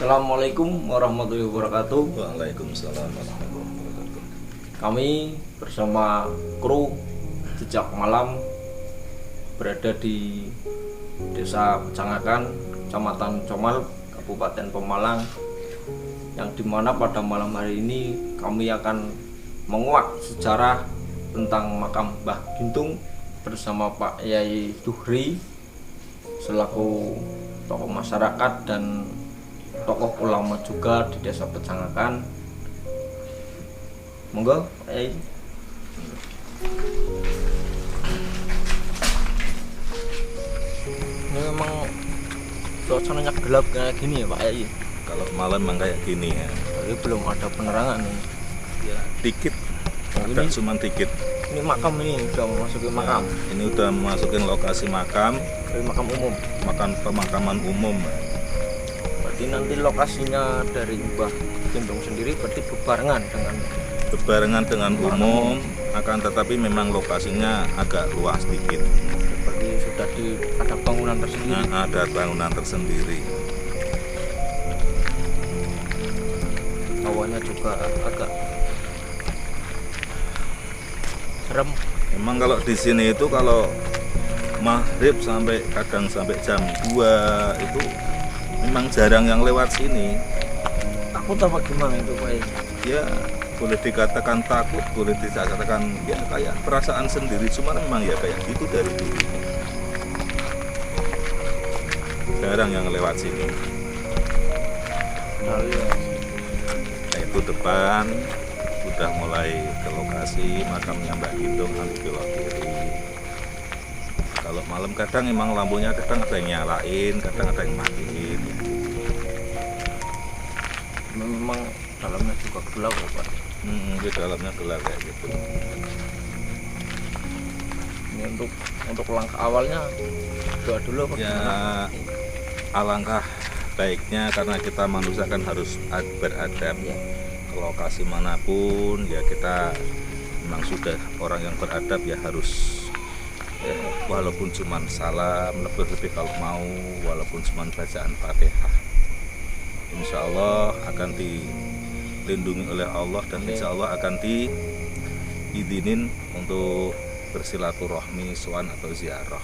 Assalamualaikum warahmatullahi wabarakatuh. Waalaikumsalam warahmatullahi wabarakatuh. Kami bersama kru Jejak Malam berada di Desa Pecangakan, Kecamatan Comal, Kabupaten Pemalang, yang dimana pada malam hari ini kami akan menguak sejarah tentang makam Mbah Gintung bersama Pak Yai Duhri selaku tokoh masyarakat dan tokoh ulama juga di Desa Pecangakan. Monggo, Pak Yai. Ini memang suasananya gelap kayak gini ya Pak Yai. Kalau malam memang kayak gini ya. Tapi belum ada penerangan nih. Ya, dikit. Ini- Agak cuman dikit. Ini makam ini udah memasuki makam, Ini udah masukin lokasi makam, dari makam umum. pemakaman umum. Berarti nanti lokasinya dari Mbah Gintung sendiri berarti Berbarengan dengan umum, akan tetapi memang lokasinya agak luas dikit. berarti sudah ada bangunan tersendiri. Nah, ada bangunan tersendiri. Awalnya juga agak serem. Memang kalau di sini itu kalau maghrib kadang sampai jam 2 itu memang jarang yang lewat sini. Takut apa gimana itu Pak Yai? Ya boleh dikatakan takut, boleh dikatakan ya kayak perasaan sendiri, cuman memang ya kayak gitu dari dulu. Jarang yang lewat sini. Nah, iya. Nah, itu depan udah mulai ke lokasi makamnya Mbak Gintung, nanti belok kiri. Kalau malam kadang emang lampunya kadang ada yang nyalain, kadang ada yang matiin. Memang dalamnya juga gelap kok, Pak. Di dalamnya gelap kayak gitu. Ini untuk langkah awalnya doa dulu apa Ya gimana? alangkah baiknya karena kita manusia kan harus beradab Ya. ke lokasi manapun ya, kita memang sudah orang yang beradab ya, harus ya, walaupun cuman salam, lebih-lebih kalau mau walaupun cuman bacaan Fatihah, insya Allah akan dilindungi oleh Allah dan insya Allah akan diizinin untuk bersilaturahmi, sowan atau ziarah.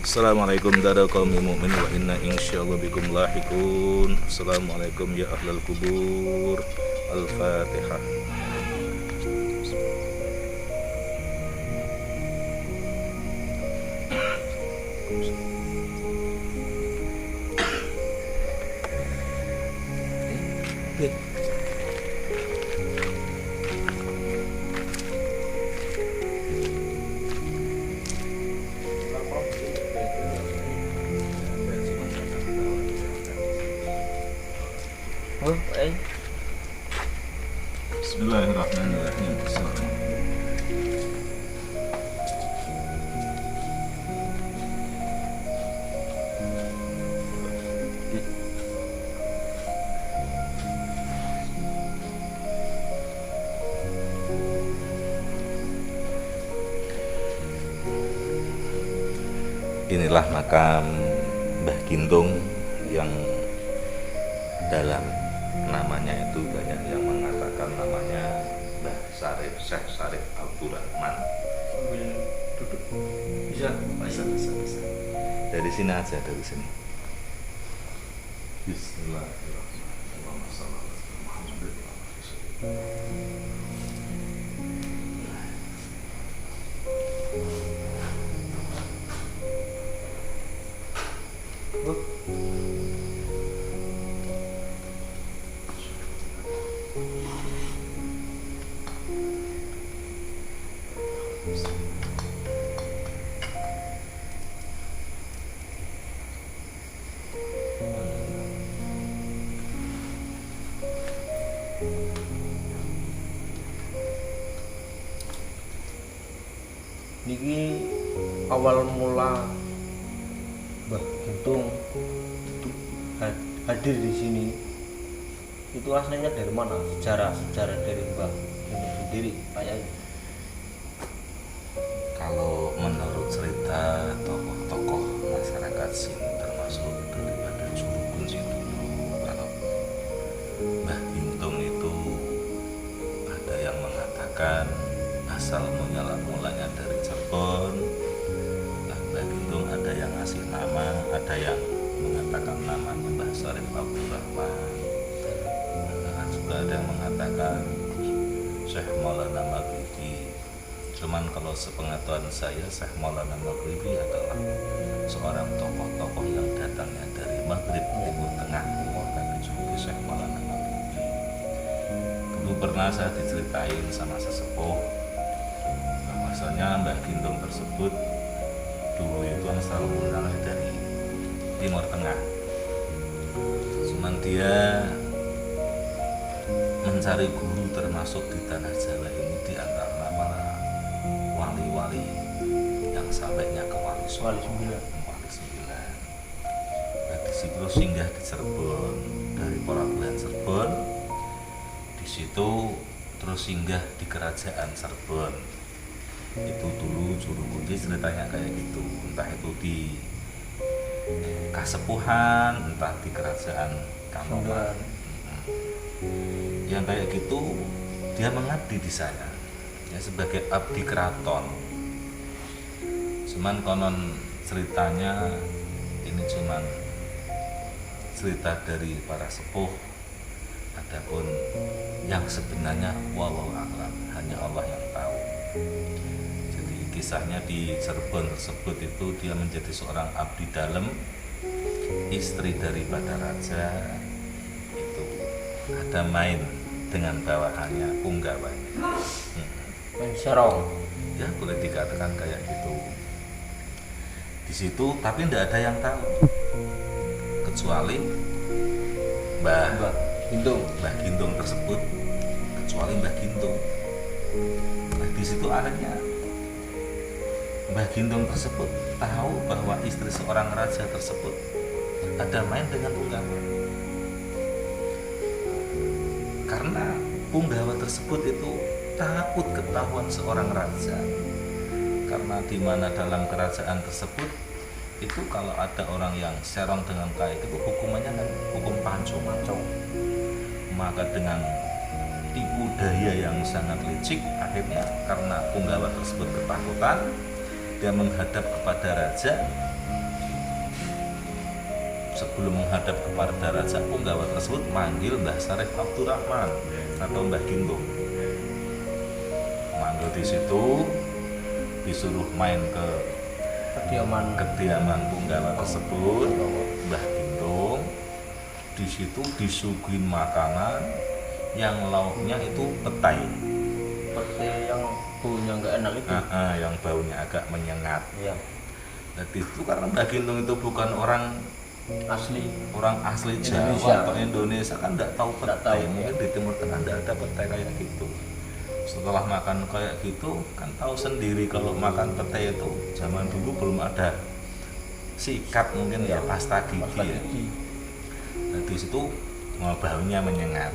Assalamualaikum dara qaumi mu'min wa inna insyaallah bikum lahiqun. Assalamualaikum ya ahlal kubur. Al-Fatihah. Oke. Oh, Pak Yai. Bismillahirrahmanirrahim. Assalamualaikum. Inilah makam Mbah Gintung yang dalam namanya itu banyak yang mengatakan namanya Mbah Syarif, Syekh Syarif Abdurrahman. Sambil duduk. Bisa, Pak Yai. Bisa. Dari sini aja, dari sini. Bismillahirrahmanirrahim. Oh. Niki awal mula Mbah Gintung hadir di sini itu aslinya dari mana? Sejarah dari Mbah Gintung sendiri, Pak Yai. Kalau menurut cerita tokoh-tokoh masyarakat sini termasuk daripada Juru Kunci dulu, kalau Mbah Gintung itu ada yang mengatakan asal mulanya dari Cirebon. Mbah Gintung ada yang ngasih nama, ada yang mengatakan namanya Mbah Syarif Abdurrahman, juga ada yang mengatakan Syekh Maulana Maghribi. Cuman kalau sepengetahuan saya, Syekh Maulana Maghribi adalah seorang tokoh-tokoh yang datangnya dari Maghrib Timur Tengah, tapi juga Syekh Maulana Maghribi. Dulu pernah saya diceritain sama sesepuh bahwasanya Mbah Gintung tersebut dulu itu asal mulanya dari Timur Tengah. Cuman dia mencari guru termasuk di tanah Jawa ini di antara para wali-wali yang sampainya ke wali sembilan. Nah, di situ singgah di Cirebon, dari Pelabuhan Cirebon. Di situ terus singgah di Kerajaan Cirebon. Itu dulu Juru Kunci ceritanya kayak gitu, entah itu di Kasepuhan, entah di Kerajaan Kanoman. Yang kayak gitu dia mengabdi di sana ya sebagai abdi keraton. Cuman konon ceritanya ini cuman cerita dari para sepuh, adapun yang sebenarnya wallahu a'lam, hanya Allah yang tahu. Jadi kisahnya di Cirebon tersebut itu dia menjadi seorang abdi dalam, istri daripada raja itu ada main dengan bawahannya punggawa. Main serong. Ya boleh dikatakan kayak gitu. Di situ tapi tidak ada yang tahu kecuali Mbah Gintung tersebut, kecuali Mbah Gintung. Nah, di situ akhirnya Mbah Gintung tersebut tahu bahwa istri seorang raja tersebut ada main dengan punggawa. Karena punggawa tersebut itu takut ketahuan seorang raja, karena di mana dalam kerajaan tersebut itu kalau ada orang yang serong dengan kayak itu hukumannya kan hukum pancung. Maka dengan tipu daya yang sangat licik, akhirnya karena punggawa tersebut ketakutan, dia menghadap kepada raja. Sebelum menghadap kepada raja, punggawa tersebut manggil Mbah Syarif Abdurrahman atau Mbah Gintung. Manggil di situ, disuruh main ke kediaman punggawa tersebut, Mbah Gintung. Di situ disuguhin makanan yang lauknya itu petai. Petai yang baunya nggak enak itu. Yang baunya agak menyengat. Ya. Nah, itu karena Mbah Gintung itu bukan orang asli Jawa atau Indonesia, kan tidak tahu petai. Mungkin di Timur Tengah tidak ada petai kayak gitu. Setelah makan kayak gitu kan tahu sendiri kalau makan petai itu zaman dulu belum ada sikat, mungkin ya pasta gigi ya. Nah, di situ baunya menyengat.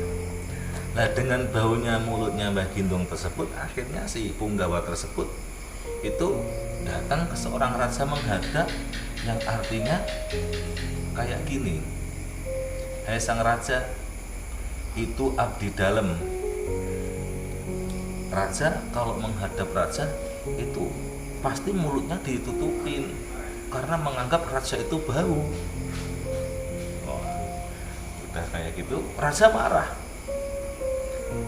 Nah, dengan baunya mulutnya Mbah Gintung tersebut, akhirnya si punggawa tersebut itu datang ke seorang raja menghadap, yang artinya kayak gini, hai sang raja, itu abdi dalam. Raja kalau menghadap raja itu pasti mulutnya ditutupin karena menganggap raja itu bau. Udah kayak gitu raja marah.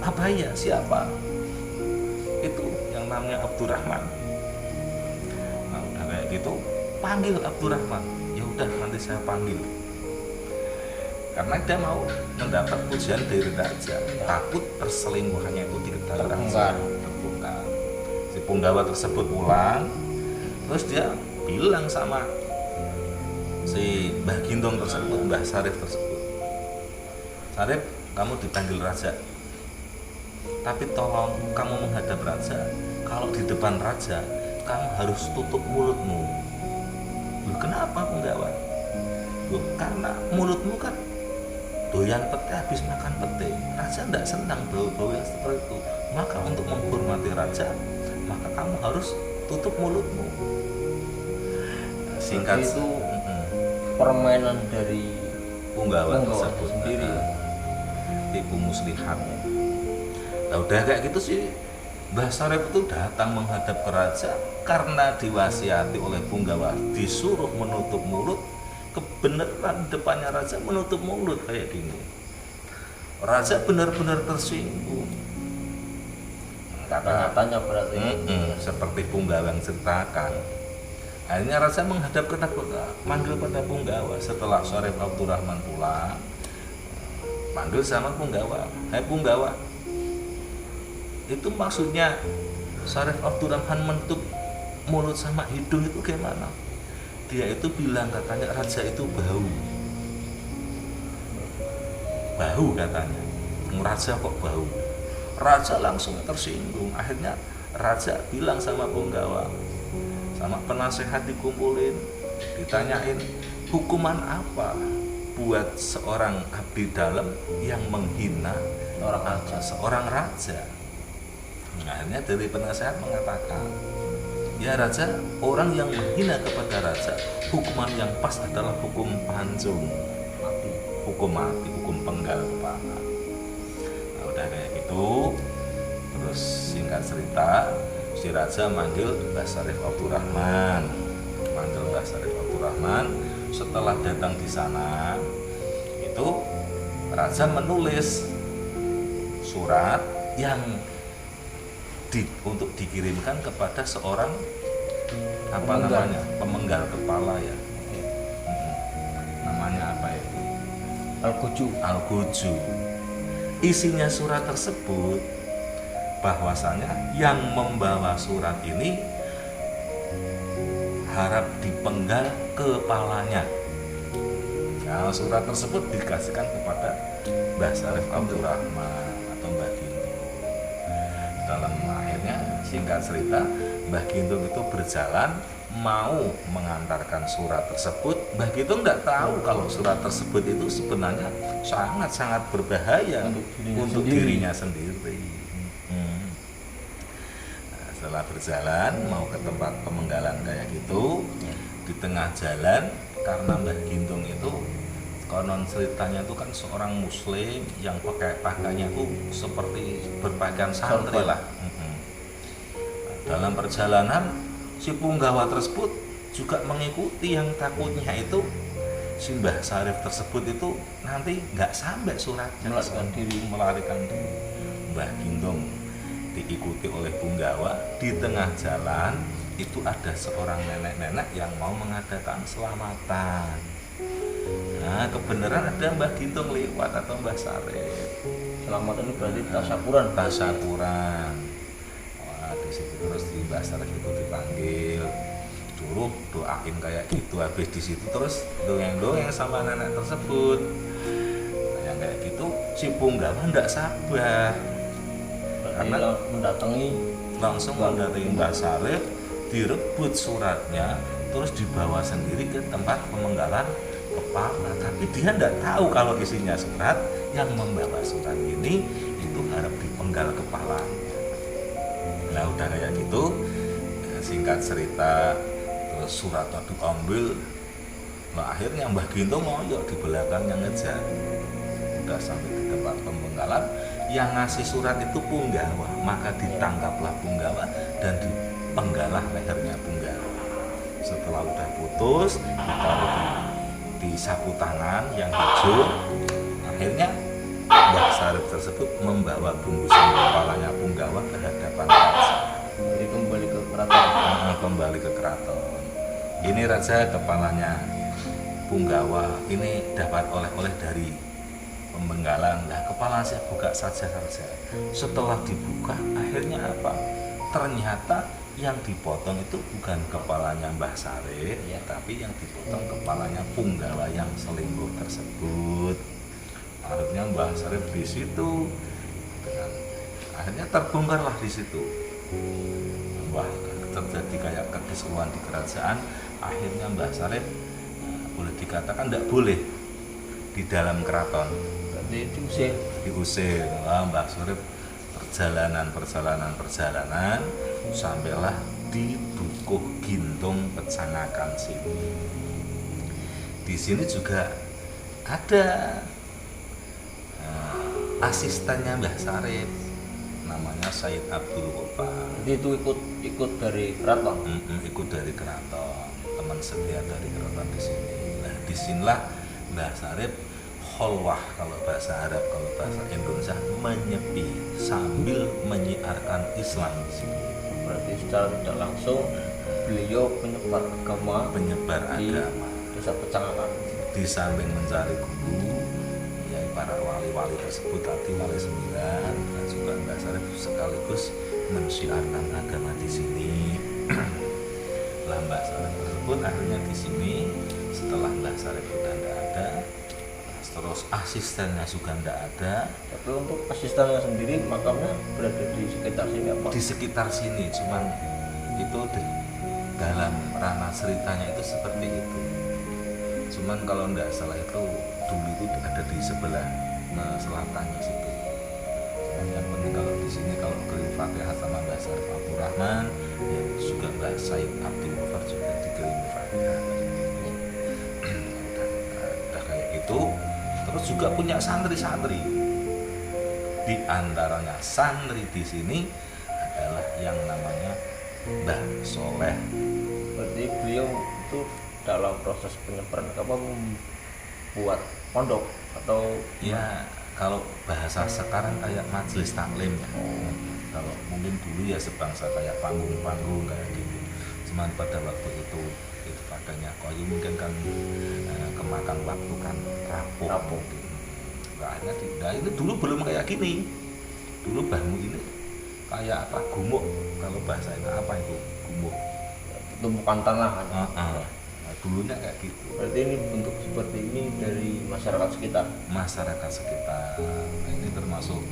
Apa ya, siapa? Itu yang namanya Abdurrahman. Nah, udah kayak gitu panggil Abdurrahman. Ya udah, nanti saya panggil. Karena dia mau mendapat pujian dari raja, takut perselingkuhannya itu diketahui raja. Terbongkar. Si punggawa tersebut pulang, terus dia bilang sama si Mbah Gintung tersebut, Mbah Syarif tersebut, Syarif, kamu dipanggil raja, tapi tolong kamu menghadap raja, kalau di depan raja kamu harus tutup mulutmu. Loh, kenapa punggawa? Loh, karena mulutmu kan doyan pete, habis makan pete. Raja tidak senang bau-bau yang seperti itu. Maka untuk menghormati raja, maka kamu harus tutup mulutmu. Singkat itu permainan dari Punggawa tersebut sendiri. Tipu muslihat. Nah udah kayak gitu sih Mbah Sarip itu datang menghadap ke raja karena diwasiati oleh Punggawa disuruh menutup mulut. Kebenaran depannya raja menutup mulut kayak gini. Raja benar-benar tersinggung. Kata-katanya berarti Seperti Punggawa yang ceritakan. Akhirnya raja menghadap ke manggil pada Punggawa. Setelah Syarif Abdurrahman pulang, panggil sama Punggawa. Hai Punggawa, itu maksudnya Syarif Abdurrahman menutup mulut sama hidung itu gimana? Dia itu bilang katanya raja itu bau katanya. Raja kok bau? Raja langsung tersinggung. Akhirnya raja bilang sama Punggawa, sama penasehat dikumpulin, ditanyain hukuman apa buat seorang abdi dalam yang menghina seorang raja. Akhirnya dari penasehat mengatakan, ya raja, orang yang menghina kepada raja, hukuman yang pas adalah hukum pancung, hukum mati, hukum penggal kepala. Nah udah kayak gitu, terus singkat cerita, si raja manggil Mbah Sarif Abdurrahman. Setelah datang di sana, itu raja menulis surat yang untuk dikirimkan kepada seorang pemenggal kepala ya. Namanya apa itu? Al-Guju. Isinya surat tersebut bahwasanya yang membawa surat ini harap dipenggal kepalanya. Nah, surat tersebut dikasihkan kepada Mbah Sarif Abdurrahman atau Mbah Gintung. Dalam akhirnya singkat cerita, Mbah Gintung itu berjalan mau mengantarkan surat tersebut. Mbah Gintung nggak tahu kalau surat tersebut itu sebenarnya sangat-sangat berbahaya untuk dirinya sendiri. Setelah berjalan mau ke tempat pemenggalan kayak gitu, di tengah jalan, karena Mbah Gintung itu konon ceritanya itu kan seorang muslim yang pakaiannya itu seperti berpakaian santri lah. Dalam perjalanan si Punggawa tersebut juga mengikuti, yang takutnya itu si Mbah Sarif tersebut itu nanti nggak sampai suratnya, melarikan diri. Mbah Gintung diikuti oleh Punggawa. Di tengah jalan itu ada seorang nenek-nenek yang mau mengadakan selamatan. Nah kebenaran ada Mbah Gintung lewat atau Mbah Sarif. Selamatan itu berarti tasyakuran. Wah di situ terus di Mbah Sarif itu dipanggil, dulu doain kayak gitu. Habis di situ terus dongeng-dongeng sama nenek tersebut. Nah, yang kayak gitu si Punggawa nggak sabar. Karena langsung mendatangi Mbah Sarif, direbut suratnya, terus dibawa sendiri ke tempat pemenggalan kepala. Tapi dia tidak tahu kalau isinya surat. Yang membawa surat ini itu harap dipenggal kepalanya. Nah udah kayak gitu, singkat cerita, terus surat itu diambil. Nah akhirnya Mbah Gintung ngoyok di belakangnya ngejar. Udah sampai di tempat pemenggalan, yang ngasih surat itu Punggawa, maka ditangkaplah Punggawa dan dipenggalah lehernya Punggawa. Setelah udah putus, ditaruh di sapu tangan yang hijau. Akhirnya Mbah Sarif tersebut membawa bungkusan kepalanya Punggawa ke hadapan raja. Jadi kembali ke keraton. Kembali ke keraton. Ini raja kepalanya Punggawa ini dapat oleh-oleh dari pemenggalan. Nah kepala saya buka saja. Setelah dibuka akhirnya apa? Ternyata yang dipotong itu bukan kepalanya Mbah Sarif, tapi yang dipotong kepalanya Punggawa yang selingkuh tersebut. Akhirnya Mbah Sarif di situ, akhirnya terbongkarlah di situ. Wah terjadi kayak kekisruhan di kerajaan. Akhirnya Mbah Sarif boleh dikatakan tidak boleh di dalam keraton. Diusir. Mbah Sarif perjalanan sampailah di Dukuh Gintung Pecangakan sini. Di sini juga ada asistennya Mbah Sarip, namanya Said Abdul Ghaffar. Jadi itu ikut dari keraton. Ikut dari keraton, teman setia dari keraton di sini. Nah, disinilah Mbah Sarip kholwah kalau bahasa Arab, kalau bahasa Indonesia menyepi sambil menyiarkan Islam di sini. Berarti secara tidak langsung beliau penyebar di agama desa Pecangakan. Di samping mencari guru, ya para wali-wali tersebut tadi wali 9, dan juga Mbah Sarip sekaligus mensiarkan agama di sini. Lah Mbah Sarip tersebut akhirnya di sini setelah Mbah Sarip sudah tidak ada, terus asistennya juga tidak ada. Tapi untuk asistennya sendiri makamnya berada di sekitar sini apa? Di sekitar sini, cuman itu dalam ranah ceritanya itu seperti itu. Cuman kalau tidak salah itu dulu itu ada di sebelah selatannya situ. Yang penting kalau di sini kalau kirim Fatihah sama Mbah Sarip Abdul Rahman, ya juga Mbah Said Abdul Ghaffar juga dikirim Fatihah. Udah kayak gitu. Terus juga punya santri-santri. Di antaranya santri di sini adalah yang namanya Mbah Soleh. Berarti beliau itu dalam proses penyebaran apa membuat pondok atau ya kalau bahasa sekarang kayak majelis taklim ya. Kalau mungkin dulu ya sebangsa kayak panggung-panggung kayak gitu. Cuman pada waktu itu padanya kayu mungkin kan kemakan waktu kan rapuh. Akhirnya nah ini dulu belum kayak gini. Dulu bangun ini kayak apa, gumuk. Kalau bahasa itu apa itu gumuk? Tumpukan tanah. Nah, dulunya kayak gitu. Berarti ini bentuk seperti ini dari masyarakat sekitar. Masyarakat sekitar. Nah, ini termasuk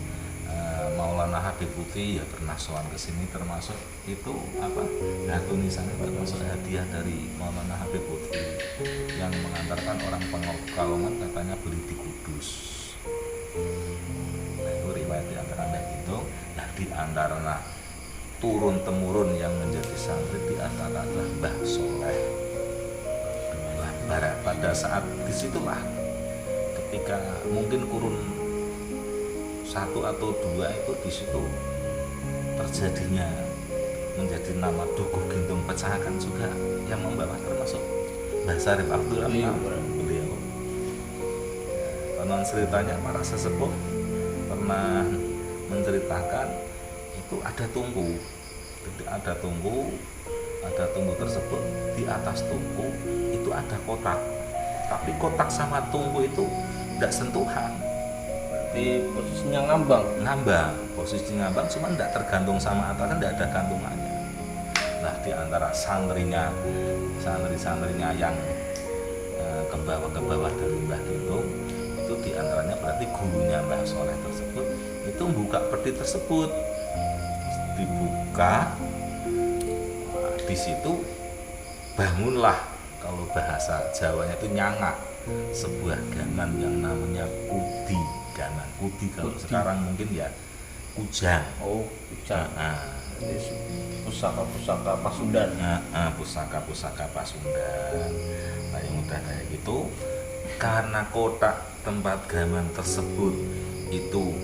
Maulana Habib Putih ya pernah sowan ke sini, termasuk itu apa? Nah, tulisannya termasuk hadiah dari Maulana Habib Putih yang mengantarkan orang Pekalongan katanya beli di Kudus. Nah, itu riwayat di antara itu. Nah, di antara turun temurun yang menjadi santri di antara adalah Mbah Soleh. Pada saat disitulah ketika mungkin kurun 1 atau 2 itu di situ terjadinya menjadi nama Dukuh Gintung Pecangakan juga yang membawa termasuk Mbah Sarip Abdul Rahman beliau. Konon ceritanya para sesepuh pernah menceritakan itu ada tungku. Ada tungku tersebut, di atas tungku itu ada kotak, tapi kotak sama tungku itu tidak sentuhan. Berarti posisinya posisinya ngambang, cuma tidak tergantung sama atasnya, tidak ada gantungannya. Nah, di antara santri-santrinya yang ke bawah dari Mbah Gintung itu di antaranya berarti gurunya Mbah Soleh tersebut itu membuka peti tersebut, dibuka. Di situ bangunlah, kalau bahasa Jawanya itu nyangak, sebuah ganan yang namanya kudi. Ganan kudi kalau sekarang mungkin ya kujang. Kujang. Pusaka Pasundan. Pusaka Pasundan. Nah, yang udah kayak gitu, karena kotak tempat gaman tersebut itu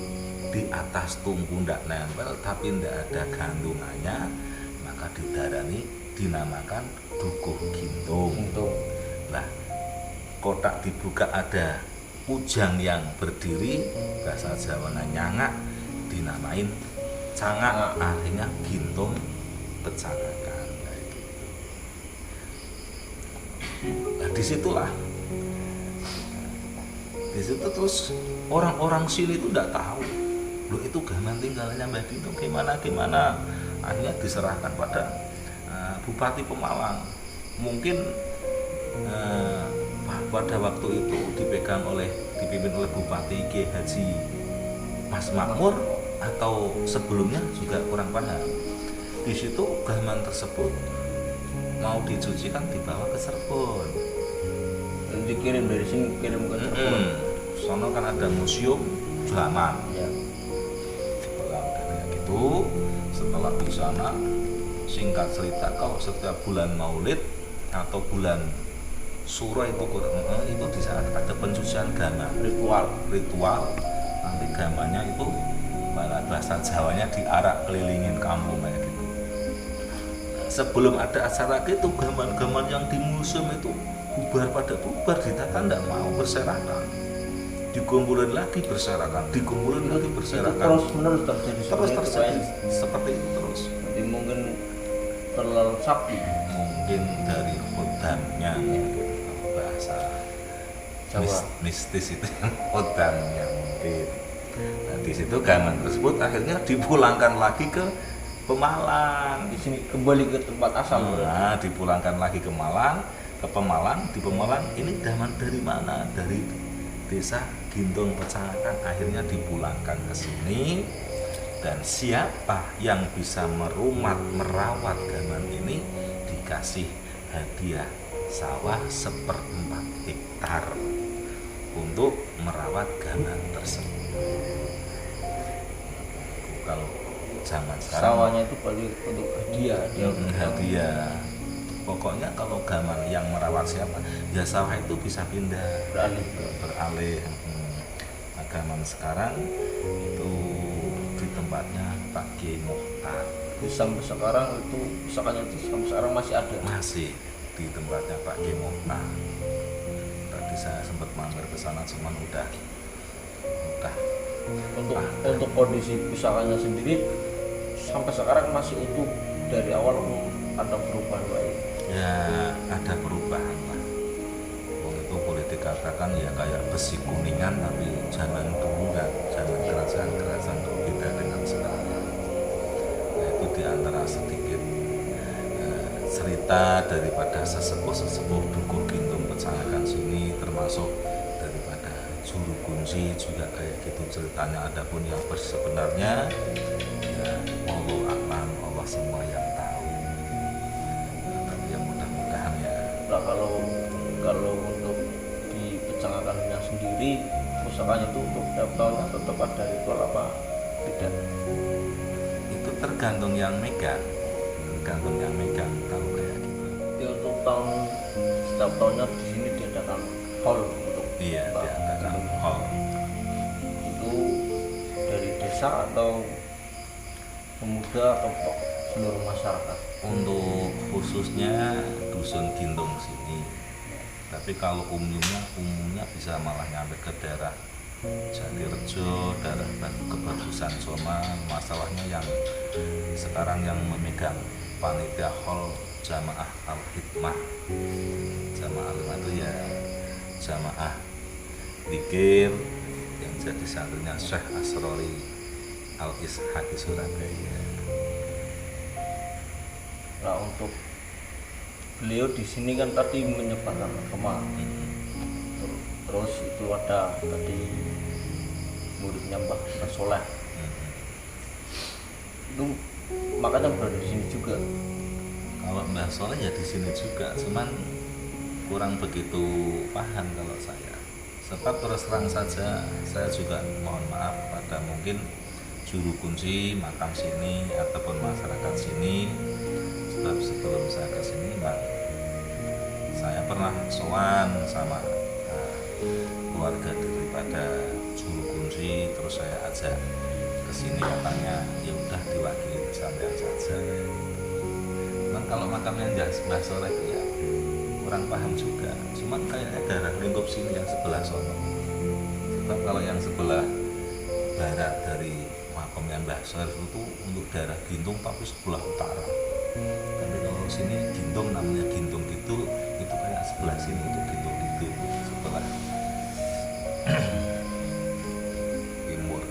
di atas tungku ndak nempel tapi ndak ada gantungannya, maka dinamakan Dukuh Gintung. Nah, kotak dibuka ada kujang yang berdiri, bahasa Jawa nyangak, dinamain cangak, akhirnya Gintung Pecangakan. Nah, disitulah di situ terus orang-orang sini itu tidak tahu loh itu gaman tinggalnya Mbah Gintung gimana, akhirnya diserahkan pada Bupati Pemalang. Mungkin pada waktu itu dipimpin oleh Bupati Kiai Haji Mas Makmur, atau sebelumnya juga kurang paham. Di situ gaman tersebut mau dicucikan dibawa ke Cirebon. Dikirim dari sini ke Cirebon. Sono kan ada museum gaman. Ya. Kayak gitu, setelah di sana singkat cerita, kalau setiap bulan Maulid atau bulan Suro itu itu di saat ada pencucian gama, ritual nanti gamanya itu bahasa Jawanya diarak kelilingin kampung kayak gitu. Sebelum ada acara gitu, gaman-gaman yang di museum itu bubar ditata tidak mau berserakan, dikumpulin lagi berserakan, terus menerus terjadi seperti itu terus. Jadi mungkin terlalu sakti, mungkin dari khodamnya bahasa Jawa mistis itu yang khodamnya mungkin. Nah, di situ gaman tersebut akhirnya dipulangkan lagi ke Pemalang. Di sini kembali ke tempat asal. Nah, dipulangkan lagi ke Malang, ke Pemalang. Di Pemalang ini gaman dari mana? Dari desa Gintung Pecanakan, akhirnya dipulangkan ke sini. Dan siapa yang bisa merawat gaman ini dikasih hadiah sawah 1/4 hektar untuk merawat gaman tersebut. Kalau zaman sekarang sawahnya itu balik untuk hadiah. Pokoknya kalau gaman yang merawat siapa, ya sawah itu bisa pindah beralih. Nah, gaman sekarang itu di tempatnya Pak Kiai Mokhtar. Sampai sekarang itu pusakanya itu sampai sekarang masih ada. Masih di tempatnya Pak Kiai Mokhtar. Tadi saya sempat mampir ke sana, cuman udah. Untuk kondisi pusakanya sendiri sampai sekarang masih utuh, dari awal ada perubahan baik. Ya ada perubahan lah. Itu boleh dikatakan ya kayak besi kuningan, tapi zaman dulu dan zaman kerajaan dulu beda dengan sekarang. Nah, itu diantara sedikit cerita daripada sesepuh Dukuh Gintung Pecanakan sini, termasuk daripada Juru Kunci juga kayak gitu ceritanya. Adapun yang sebenarnya ya wallahu a'lam, Allah semua yang tahu. Tapi yang mudah-mudahan ya. Nah, kalau untuk di Pecanakannya sendiri, pusakanya itu untuk tiap tahunnya tetap ada ritual apa tidak? Itu tergantung yang megang kalau kayak gitu. Ya, untuk setiap tahunnya di sini diadakan hall untuk diadakan hall. Itu dari desa atau pemuda atau seluruh masyarakat? Untuk khususnya dusun Gintung sini. Tapi kalau umumnya bisa malah nyampe ke daerah Jatirejo, daerah Kebagusan Soma. Masalahnya yang sekarang yang memegang panitia hall Jamaah Al-Hikmah. Jamaah Al-Hikmah itu ya jamaah zikir yang jadi santrinya Syekh Asrori Al-Ishaqi Surabaya. Nah, untuk beliau di sini kan tadi menyebarkan agama. Terus itu ada tadi muridnya Mbah Soleh. Itu makanya berada di sini juga. Kalau Mbah Soleh ya di sini juga, cuman kurang begitu paham kalau saya. Sebab terus terang saja saya juga mohon maaf pada mungkin juru kunci makam sini ataupun masyarakat sini. Sebab sebelum saya ke sini saya pernah sowan sama keluarga daripada juru kunci, terus saya ajak ke sini, katanya ya udah diwakili sampean saja. Cuman kalau makamnya Mbah Soleh ya kurang paham juga. Cuman kayaknya daerah lingkup sini yang sebelah sono. Sebab kalau yang sebelah barat dari makamnya Mbah Soleh itu untuk daerah Gintung tapi sebelah utara. Tapi kalau sini Gintung namanya Gintung gitu, itu kayak sebelah sini itu Gintung gitu sebelah timur.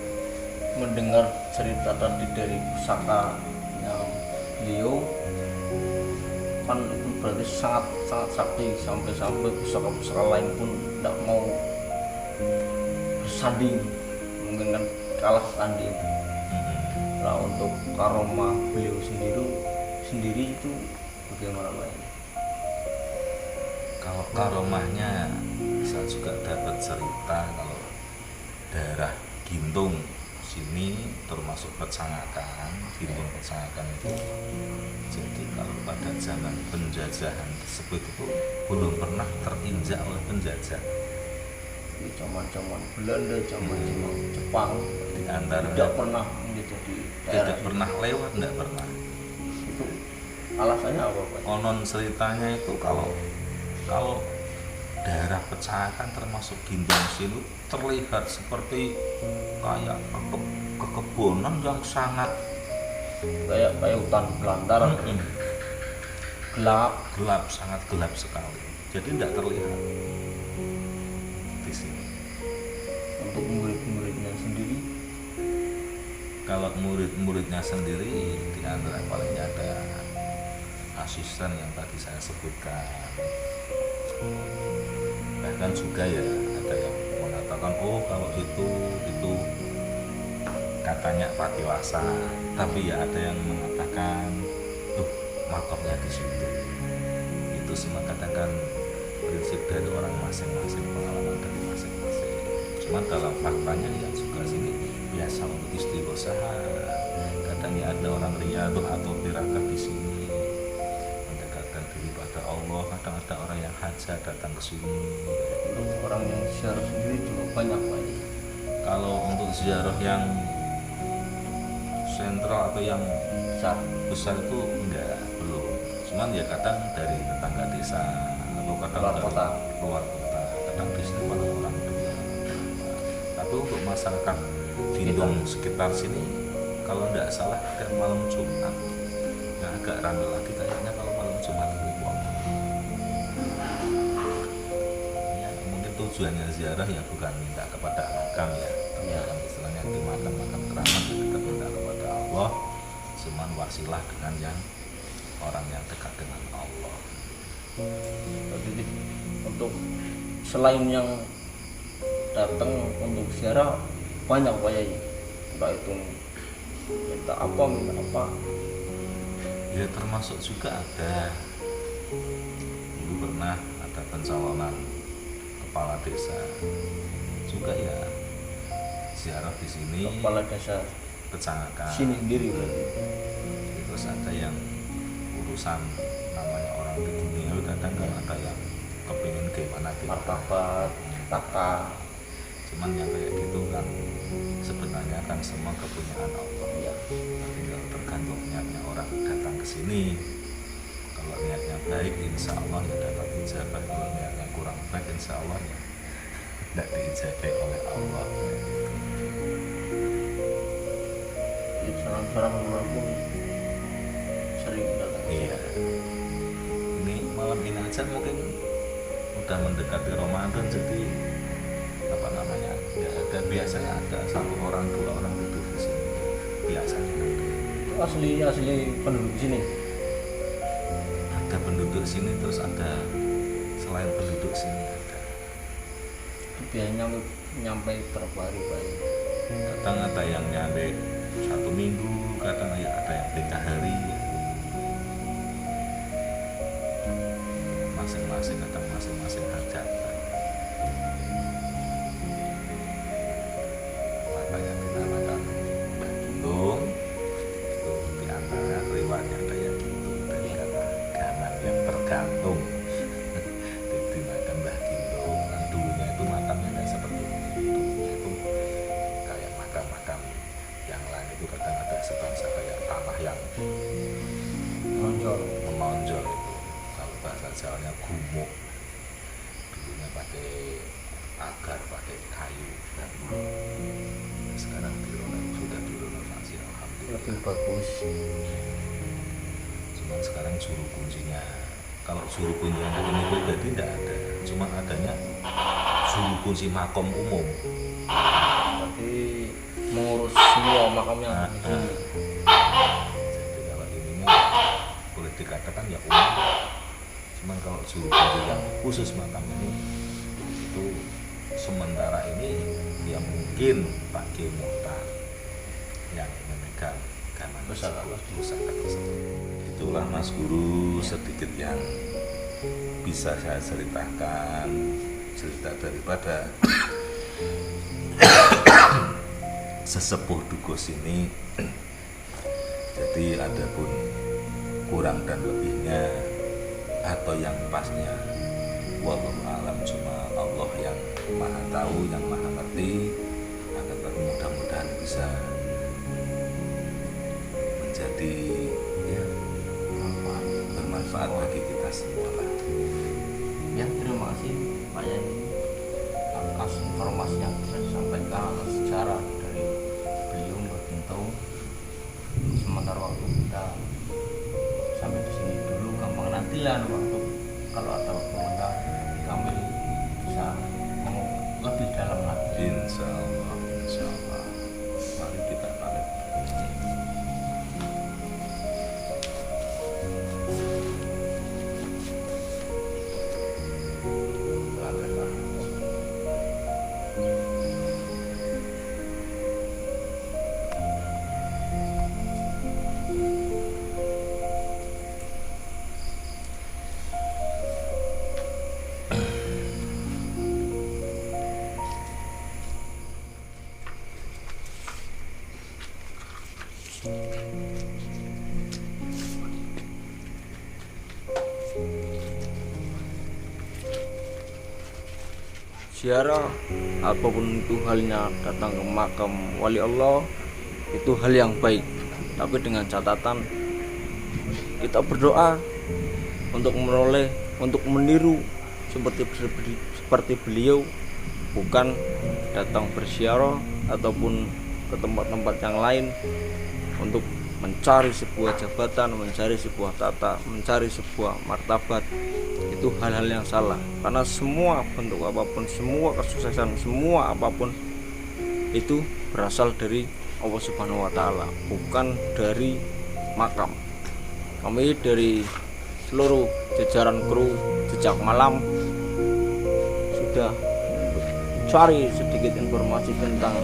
Mendengar cerita tadi dari pusakanya beliau kan itu berarti sangat sakti, sampai pusaka lain pun tidak mau bersanding, mungkin kan kalah tanding. Nah, untuk karomah beliau sendiri itu bagaimana Pak? Kalau karomahnya saya juga dapat cerita kalau daerah Gintung sini termasuk Pecangakan, Gintung Pecangakan itu. Jadi kalau pada zaman penjajahan tersebut itu belum pernah terinjak oleh penjajah. Di zaman-zaman Belanda, zaman-zaman Jepang Di antara tidak pernah gitu di daerah tidak pernah lewat, tidak pernah. itu. Alasannya apa Pak? Konon ceritanya itu kalau daerah Pecangakan termasuk Gintung sini terlihat seperti kayak kekebunan yang sangat Kayak hutan belantara, gelap. Sangat gelap sekali. Jadi tidak terlihat di sini. Untuk murid-muridnya sendiri, Kalau murid-muridnya sendiri di antara palingnya ada asisten yang tadi saya sebutkan. Bahkan juga ya ada yang mengatakan kalau itu katanya Patiwasa, tapi ya ada yang mengatakan makamnya di situ. Itu semua katakan prinsip dari orang masing-masing, pengalaman dari masing-masing. Cuma dalam faktanya ya juga sini biasa untuk istighosah. Kadang ya ada orang riyadhah atau tirakat di sini mendekatkan diri pada Allah. Kadang ada orang yang hajat datang ke sini. untuk orang yang ziarah sendiri juga banyak Pak. Kalau untuk ziarah yang sentral atau yang besar itu belum. Cuman ya kadang dari tetangga desa atau kadang Luar dari kota. luar kota, kadang di sini malah orang tua. Tapi untuk masyarakat Gintung sekitar sini, kalau tidak salah ada malam Jumat yang agak ramai lagi kayaknya kalau malam Jumat itu. Ya, mungkin tujuannya ziarah ya bukan minta kepada makam ya, yang istilahnya di makam keramat kita minta kepada Allah, cuman wasilah dengan yang orang yang dekat dengan Allah. Jadi untuk selain yang datang untuk ziarah banyak Pak Yai, entah itu minta apa Ya termasuk juga ada dulu pernah ada pencalonan kepala desa juga ya ziarah di sini. kepala desa Pecangakan. sini sendiri berarti. Terus ada yang urusan namanya orang di dunia kadang kalau ada yang kepingin gimana gitu. Martabat, taka, Cuman yang kayak gitu kan sebenarnya kan semua kepunyaan Allah ya. tinggal tergantung niatnya orang datang ke sini. Kalau niatnya baik insya Allah ya dapat ijabah. Kalau niatnya kurang baik insya Allah ya tidak diijabah oleh Allah. Jadi sarang-sarang luar pun sering datang ke Iya. sini. Ini malam ini aja mungkin udah mendekati Ramadan, jadi apa namanya ya ada biasanya ada 1 orang 2 orang tidur di sini biasanya. Itu asli penduduk sini. Ada penduduk sini, terus ada selain penduduk sini ada. Itu biasanya nyampe berapa hari Pak Yai? Kadang ada yang nyampe 1 minggu, kadang ya ada yang 3 hari. Masing-masing kadang masing-masing hajat. Makanya dinamakan Mbah Gintung. Itu diantara riwayatnya kayak gitu dari kata gaman yang tergantung. Dinamakan Mbah Gintung. Kan dulunya itu makamnya nggak seperti ini. Dulunya itu kayak makam-makam yang lain itu kadang ada sebangsa kayak tanah yang Menonjol. menonjol itu. Kalau bahasa Jawanya gumuk. Dulunya pakai agar, pakai kayu. Dan sekarang sudah direnovasi alhamdulillah. Lebih bagus. Cuman sekarang juru kuncinya, kalau juru kuncinya ini pribadi tidak ada, cuman adanya juru kunci makom umum. Tapi mengurus semua makamnya di sini. Jadi kalau ini boleh dikatakan ya umum. Cuman kalau juru kunci yang khusus makam ini itu sementara ini ya mungkin Pak Kiai Muhtar yang memegang gaman Pusaka tersebut. Itulah Mas Guru sedikit yang bisa saya ceritakan, cerita daripada sesepuh dugo sini. Jadi adapun kurang dan lebihnya atau yang pasnya wallahu alam, cuma Allah yang maha tahu, yang maha ngerti. Akan tapi mudah-mudahan bisa menjadi ya bermanfaat bagi kita semua lah. Ya, terima kasih Pak Yani atas informasi yang sudah disampaikan, atas sejarah dari beliau berbentuk. Sementara waktu kita sampai di sini dulu, gampang nanti lah waktu kalau ada waktu lengkap kami bisa ngomong lebih dalam lagi. Insya Allah. Mari kita pamit. Ziarah apapun itu halnya, datang ke makam wali Allah itu hal yang baik, tapi dengan catatan kita berdoa untuk menoleh, untuk meniru seperti beliau, bukan datang berziarah ataupun ke tempat-tempat yang lain untuk mencari sebuah jabatan, mencari sebuah tata, mencari sebuah martabat. Itu hal-hal yang salah, karena semua bentuk apapun, semua kesuksesan, semua apapun itu berasal dari Allah Subhanahu wa Ta'ala, bukan dari makam. Kami dari seluruh jajaran kru Jejak Malam sudah cari sedikit informasi tentang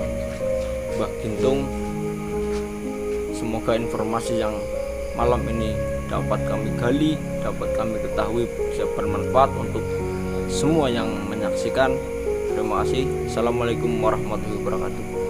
Mbah Gintung. Semoga informasi yang malam ini dapat kami gali, dapat kami ketahui, bisa bermanfaat untuk semua yang menyaksikan. Terima kasih. Assalamualaikum warahmatullahi wabarakatuh.